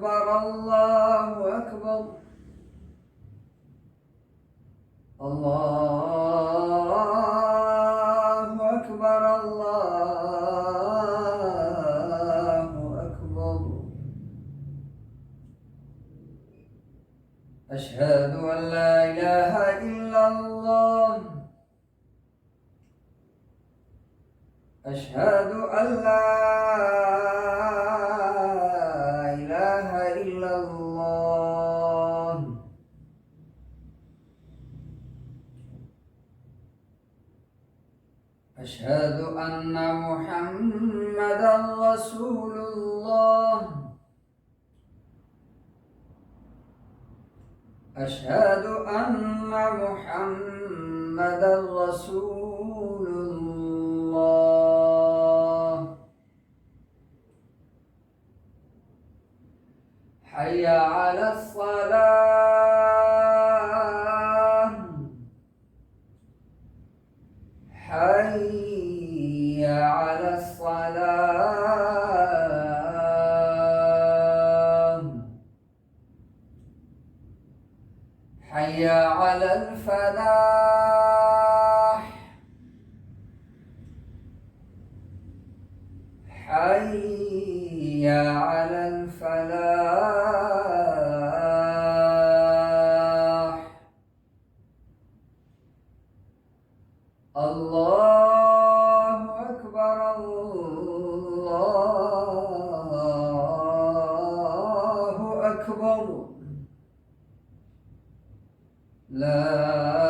أكبر الله أكبر الله أكبر الله أكبر أشهد أن لا إله إلا الله أشهد أن لا إله إلا الله أشهد أن محمدا رسول الله أشهد أن محمدا رسول الله حي على الصلاة حي على الصلاة حي على الفلاح حي على الفلاح الله أكبر الله أكبر لا